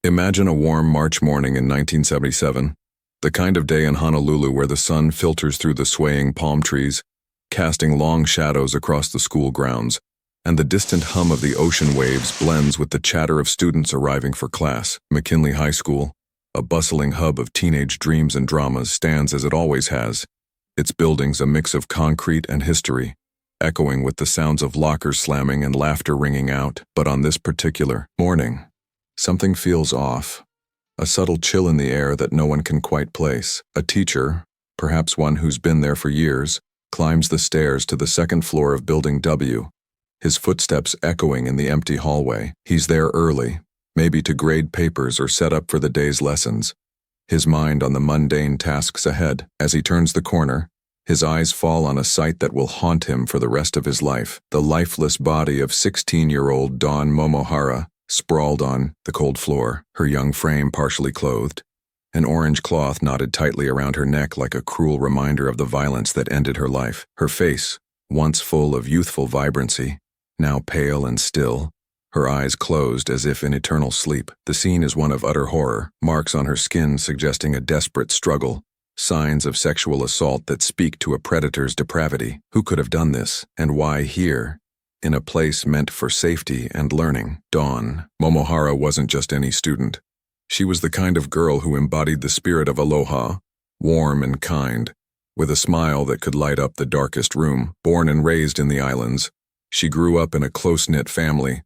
Imagine a warm March morning in 1977, the kind of day in Honolulu where the sun filters through the swaying palm trees, casting long shadows across the school grounds, and the distant hum of the ocean waves blends with the chatter of students arriving for class. McKinley High School, a bustling hub of teenage dreams and dramas, stands as it always has, its buildings a mix of concrete and history, echoing with the sounds of lockers slamming and laughter ringing out. But on this particular morning, something feels off. A subtle chill in the air that no one can quite place. A teacher, perhaps one who's been there for years, climbs the stairs to the second floor of Building W, his footsteps echoing in the empty hallway. He's there early, maybe to grade papers or set up for the day's lessons, his mind on the mundane tasks ahead. As he turns the corner, his eyes fall on a sight that will haunt him for the rest of his life. The lifeless body of 16-year-old Dawn Momohara, sprawled on the cold floor, her young frame partially clothed, an orange cloth knotted tightly around her neck like a cruel reminder of the violence that ended her life. Her face, once full of youthful vibrancy, now pale and still, her eyes closed as if in eternal sleep. The scene is one of utter horror, marks on her skin suggesting a desperate struggle, signs of sexual assault that speak to a predator's depravity. Who could have done this, and why here? In a place meant for safety and learning. Dawn Momohara wasn't just any student. She was the kind of girl who embodied the spirit of Aloha, warm and kind, with a smile that could light up the darkest room. Born and raised in the islands, she grew up in a close-knit family,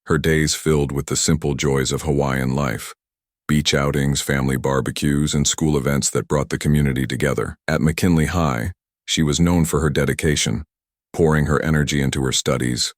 her days filled with the simple joys of Hawaiian life. Beach outings, family barbecues, and school events that brought the community together. At McKinley High, she was known for her dedication, pouring her energy into her studies,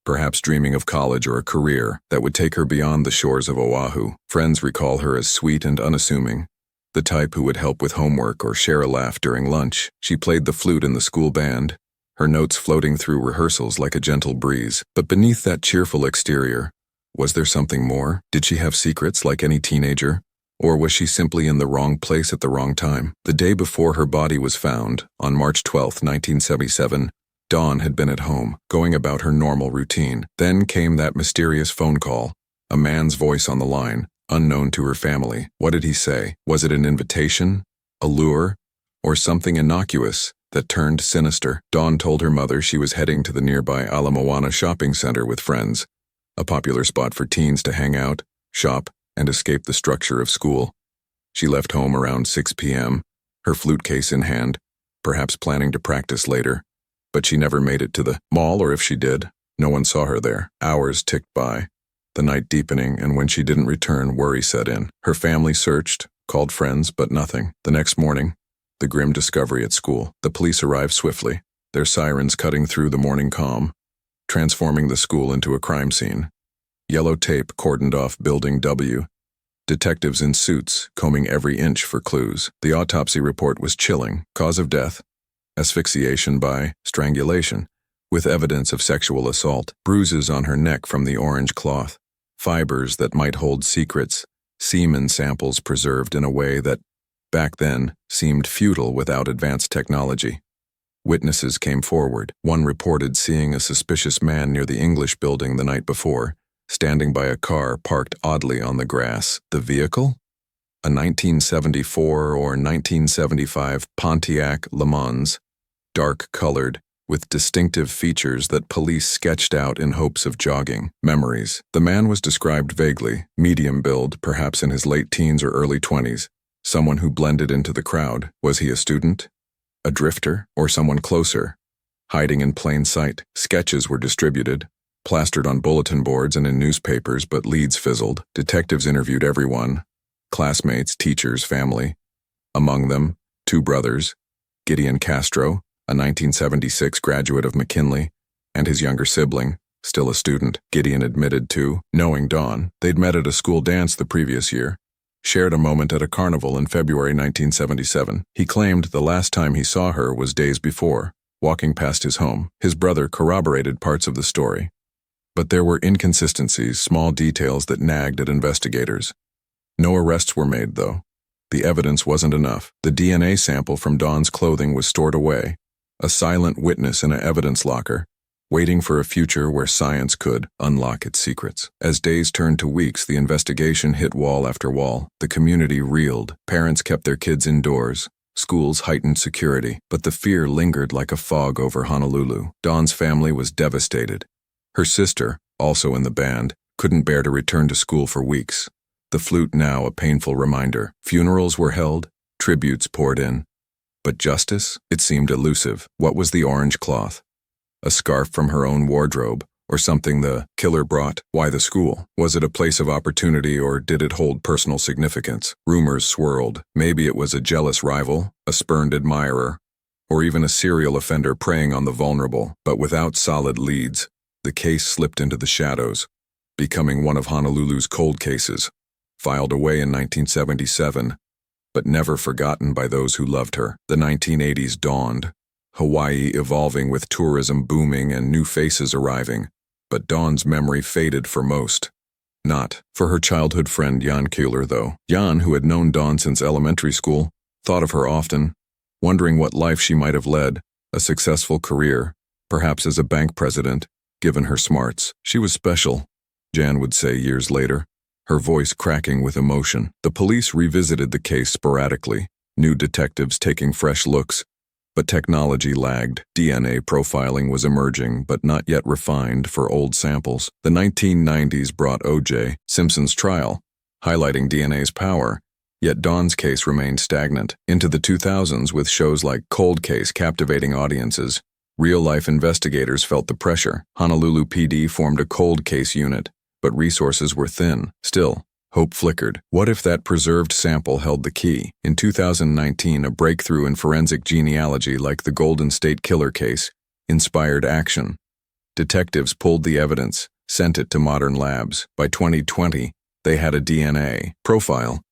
perhaps dreaming of college or a career that would take her beyond the shores of Oahu. Friends recall her as sweet and unassuming, the type who would help with homework or share a laugh during lunch. She played the flute in the school band, her notes floating through rehearsals like a gentle breeze. But beneath that cheerful exterior, was there something more? Did she have secrets like any teenager? Or was she simply in the wrong place at the wrong time? The day before her body was found, on March 12, 1977, Dawn had been at home, going about her normal routine. Then came that mysterious phone call, a man's voice on the line, unknown to her family. What did he say? Was it an invitation, a lure, or something innocuous that turned sinister? Dawn told her mother she was heading to the nearby Ala Moana shopping center with friends, a popular spot for teens to hang out, shop, and escape the structure of school. She left home around 6 p.m., her flute case in hand, perhaps planning to practice later. But she never made it to the mall, or if she did, no one saw her there. Hours ticked by, the night deepening, and when she didn't return, worry set in. Her family searched, called friends, but nothing. The next morning, the grim discovery at school. The police arrived swiftly, their sirens cutting through the morning calm, transforming the school into a crime scene. Yellow tape cordoned off Building W, detectives in suits combing every inch for clues. The autopsy report was chilling. Cause of death: asphyxiation by strangulation, with evidence of sexual assault. Bruises on her neck from the orange cloth, fibers that might hold secrets, semen samples preserved in a way that, back then, seemed futile without advanced technology. Witnesses came forward. One reported seeing a suspicious man near the English building the night before, standing by a car parked oddly on the grass. The vehicle? A 1974 or 1975 Pontiac Le Mans, dark-colored, with distinctive features that police sketched out in hopes of jogging memories. The man was described vaguely, medium build, perhaps in his late teens or early 20s, someone who blended into the crowd. Was he a student, a drifter, or someone closer, hiding in plain sight? Sketches were distributed, plastered on bulletin boards and in newspapers, but leads fizzled. Detectives interviewed everyone: classmates, teachers, family. Among them, two brothers, Gideon Castro, a 1976 graduate of McKinley, and his younger sibling, still a student. Gideon admitted to knowing Dawn. They'd met at a school dance the previous year, shared a moment at a carnival in February 1977. He claimed the last time he saw her was days before, walking past his home. His brother corroborated parts of the story, but there were inconsistencies, small details that nagged at investigators. No arrests were made, though. The evidence wasn't enough. The DNA sample from Dawn's clothing was stored away, a silent witness in an evidence locker, waiting for a future where science could unlock its secrets. As days turned to weeks, the investigation hit wall after wall. The community reeled. Parents kept their kids indoors. Schools heightened security, but the fear lingered like a fog over Honolulu. Dawn's family was devastated. Her sister, also in the band, couldn't bear to return to school for weeks. The flute now a painful reminder. Funerals were held, tributes poured in. But justice? It seemed elusive. What was the orange cloth? A scarf from her own wardrobe, or something the killer brought? Why the school? Was it a place of opportunity, or did it hold personal significance? Rumors swirled. Maybe it was a jealous rival, a spurned admirer, or even a serial offender preying on the vulnerable. But without solid leads, the case slipped into the shadows, becoming one of Honolulu's cold cases, filed away in 1977, but never forgotten by those who loved her. The 1980s dawned, Hawaii evolving with tourism booming and new faces arriving, but Dawn's memory faded for most. Not for her childhood friend Jan Kuehler, though. Jan, who had known Dawn since elementary school, thought of her often, wondering what life she might have led, a successful career, perhaps as a bank president, given her smarts. She was special, Jan would say years later, her voice cracking with emotion. The police revisited the case sporadically, new detectives taking fresh looks, but technology lagged. DNA profiling was emerging, but not yet refined for old samples. The 1990s brought O.J. Simpson's trial, highlighting DNA's power, yet Dawn's case remained stagnant. Into the 2000s, with shows like Cold Case captivating audiences, real-life investigators felt the pressure. Honolulu PD formed a cold case unit, but resources were thin. Still, hope flickered. What if that preserved sample held the key? In 2019, a breakthrough in forensic genealogy like the Golden State Killer case inspired action. Detectives pulled the evidence, sent it to modern labs. By 2020, they had a DNA profile,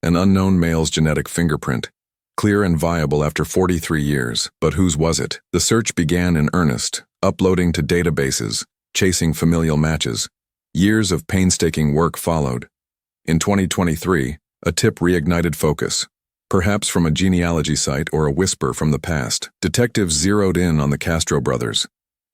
an unknown male's genetic fingerprint, clear and viable after 43 years. But whose was it? The search began in earnest, uploading to databases, chasing familial matches. Years of painstaking work followed. In 2023, a tip reignited focus, perhaps from a genealogy site or a whisper from the past. Detectives zeroed in on the Castro brothers.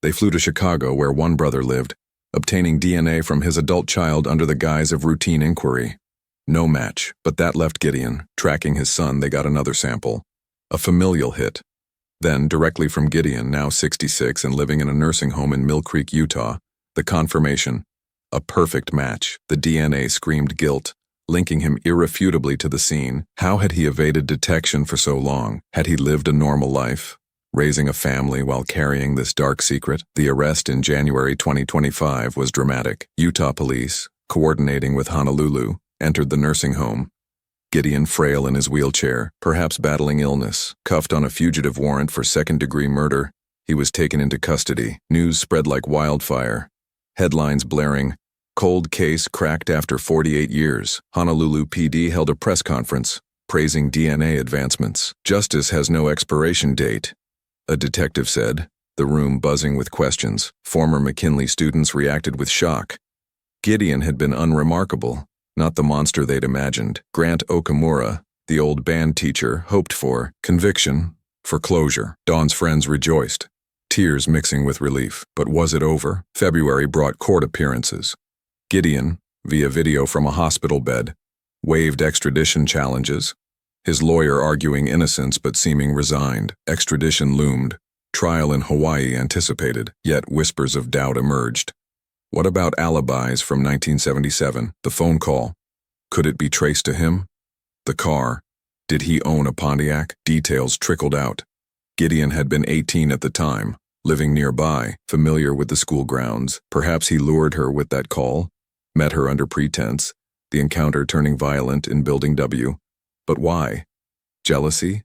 They flew to Chicago, where one brother lived, obtaining DNA from his adult child under the guise of routine inquiry. No match, but that left Gideon. Tracking his son, they got another sample. A familial hit. Then, directly from Gideon, now 66 and living in a nursing home in Mill Creek, Utah, the confirmation. A perfect match. The DNA screamed guilt, linking him irrefutably to the scene. How had he evaded detection for so long? Had he lived a normal life, raising a family while carrying this dark secret? The arrest in January 2025 was dramatic. Utah police, coordinating with Honolulu, entered the nursing home. Gideon frail in his wheelchair, perhaps battling illness, cuffed on a fugitive warrant for second-degree murder, he was taken into custody. News spread like wildfire. Headlines blaring, "Cold case cracked after 48 years." Honolulu PD held a press conference, praising DNA advancements. "Justice has no expiration date," a detective said, the room buzzing with questions. Former McKinley students reacted with shock. Gideon had been unremarkable, not the monster they'd imagined. Grant Okamura, the old band teacher, hoped for conviction, for closure. Dawn's friends rejoiced, tears mixing with relief. But was it over? February brought court appearances. Gideon, via video from a hospital bed, waived extradition challenges, his lawyer arguing innocence but seeming resigned. Extradition loomed. Trial in Hawaii anticipated, yet whispers of doubt emerged. What about alibis from 1977? The phone call. Could it be traced to him? The car. Did he own a Pontiac? Details trickled out. Gideon had been 18 at the time, living nearby, familiar with the school grounds. Perhaps he lured her with that call, met her under pretense, the encounter turning violent in Building W. But why? Jealousy?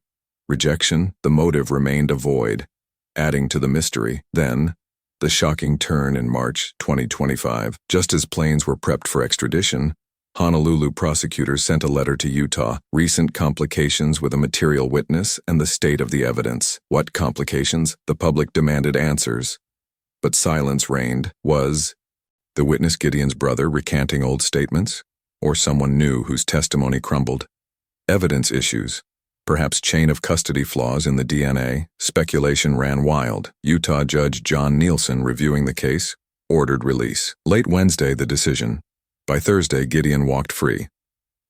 Rejection? The motive remained a void, adding to the mystery. Then, the shocking turn in March 2025. Just as planes were prepped for extradition, Honolulu prosecutors sent a letter to Utah. Recent complications with a material witness and the state of the evidence. What complications? The public demanded answers. But silence reigned. Was the witness Gideon's brother recanting old statements? Or someone new whose testimony crumbled? Evidence issues. Perhaps chain of custody flaws in the DNA. Speculation ran wild. Utah Judge John Nielsen, reviewing the case, ordered release. Late Wednesday, the decision. By Thursday, Gideon walked free.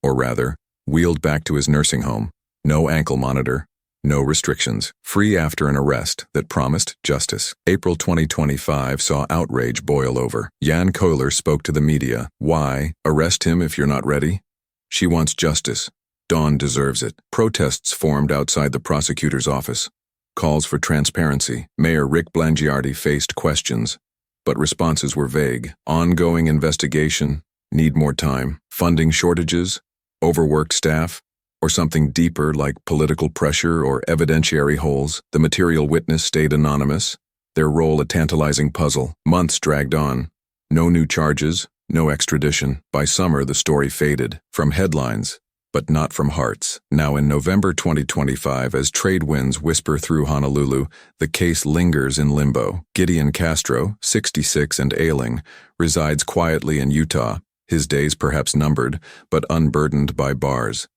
Or rather, wheeled back to his nursing home. No ankle monitor. No restrictions. Free after an arrest that promised justice. April 2025 saw outrage boil over. Jan Kohler spoke to the media. Why? Arrest him if you're not ready? She wants justice. Dawn deserves it. Protests formed outside the prosecutor's office. Calls for transparency. Mayor Rick Blangiardi faced questions, but responses were vague. Ongoing investigation. Need more time. Funding shortages. Overworked staff. Or something deeper like political pressure or evidentiary holes. The material witness stayed anonymous, their role a tantalizing puzzle. Months dragged on. No new charges, no extradition. By summer, the story faded, from headlines, but not from hearts. Now in November 2025, as trade winds whisper through Honolulu, the case lingers in limbo. Gideon Castro, 66 and ailing, resides quietly in Utah, his days perhaps numbered, but unburdened by bars.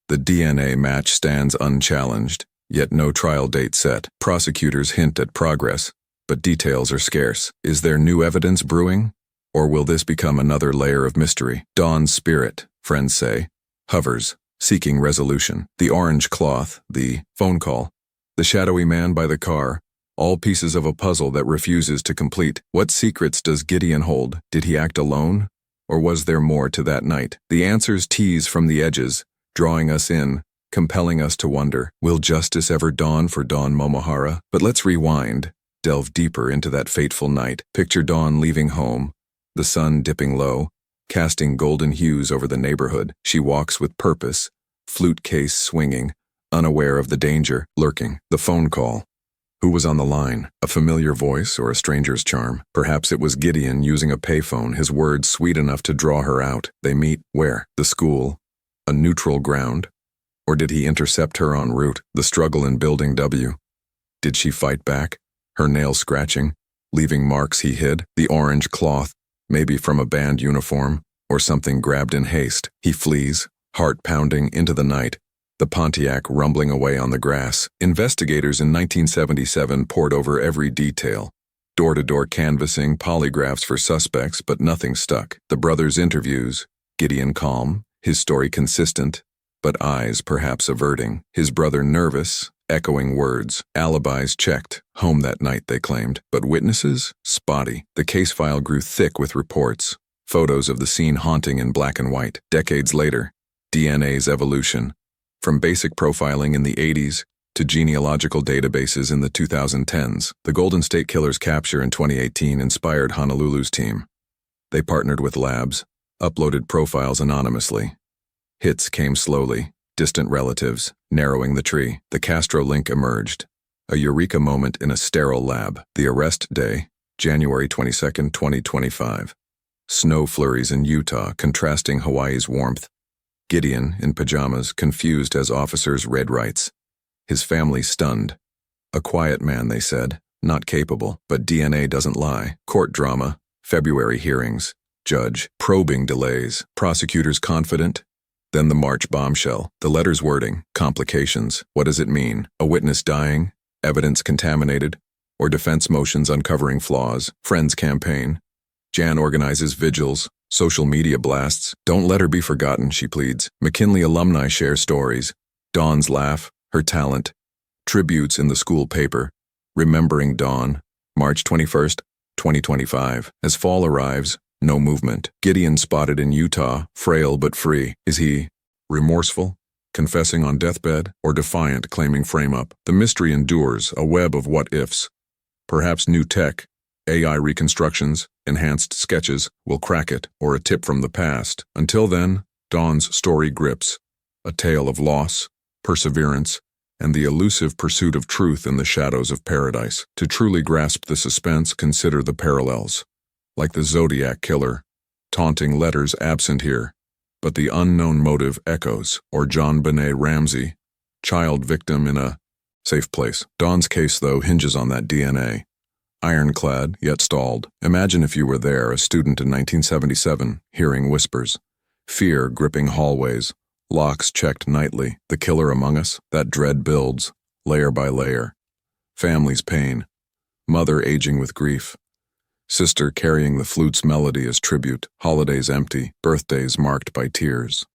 The DNA match stands unchallenged, yet no trial date set. Prosecutors hint at progress, but details are scarce. Is there new evidence brewing? Or will this become another layer of mystery? Dawn's spirit, friends say, hovers, seeking resolution. The orange cloth, the phone call, the shadowy man by the car, all pieces of a puzzle that refuses to complete. What secrets does Gideon hold? Did he act alone? Or was there more to that night? The answers tease from the edges, drawing us in, compelling us to wonder, will justice ever dawn for Dawn Momohara? But let's rewind, delve deeper into that fateful night. Picture Dawn leaving home, the sun dipping low, casting golden hues over the neighborhood. She walks with purpose, flute case swinging, unaware of the danger lurking. The phone call. Who was on the line? A familiar voice or a stranger's charm? Perhaps it was Gideon using a payphone, his words sweet enough to draw her out. They meet where? The school. A neutral ground? Or did he intercept her en route? The struggle in Building W. Did she fight back, her nails scratching, leaving marks he hid? The orange cloth, maybe from a band uniform, or something grabbed in haste. He flees, heart pounding into the night, the Pontiac rumbling away on the grass. Investigators in 1977 pored over every detail. Door-to-door canvassing, polygraphs for suspects, but nothing stuck. The brothers' interviews, Gideon calm, his story consistent, but eyes perhaps averting. His brother nervous, echoing words. Alibis checked. Home that night, they claimed. But witnesses? Spotty. The case file grew thick with reports. Photos of the scene haunting in black and white. Decades later, DNA's evolution. From basic profiling in the 80s to genealogical databases in the 2010s. The Golden State Killer's capture in 2018 inspired Honolulu's team. They partnered with labs, uploaded profiles anonymously. Hits came slowly, distant relatives, narrowing the tree. The Castro link emerged. A eureka moment in a sterile lab. The arrest day, January 22, 2025. Snow flurries in Utah, contrasting Hawaii's warmth. Gideon, in pajamas, confused as officers read rights. His family stunned. A quiet man, they said, not capable, but DNA doesn't lie. Court drama, February hearings. Judge, probing delays. Prosecutors confident. Then the March bombshell. The letter's wording, complications. What does it mean? A witness dying? Evidence contaminated? Or defense motions uncovering flaws? Friends campaign. Jan organizes vigils, social media blasts. Don't let her be forgotten, she pleads. McKinley alumni share stories. Dawn's laugh, her talent. Tributes in the school paper. Remembering Dawn, March 21st, 2025. As fall arrives, no movement. Gideon spotted in Utah, frail but free. Is he remorseful, confessing on deathbed, or defiant, claiming frame-up? The mystery endures, a web of what-ifs. Perhaps new tech, AI reconstructions, enhanced sketches, will crack it, or a tip from the past. Until then, Dawn's story grips, a tale of loss, perseverance, and the elusive pursuit of truth in the shadows of paradise. To truly grasp the suspense, consider the parallels. Like the Zodiac killer, taunting letters absent here, but the unknown motive echoes. Or John Benet Ramsey, child victim in a safe place. Dawn's case, though, hinges on that DNA. Ironclad, yet stalled. Imagine if you were there, a student in 1977, hearing whispers. Fear gripping hallways, Locks checked nightly. The killer among us, that dread builds, layer by layer. Family's pain. Mother aging with grief. Sister carrying the flute's melody as tribute. Holidays empty. Birthdays marked by tears.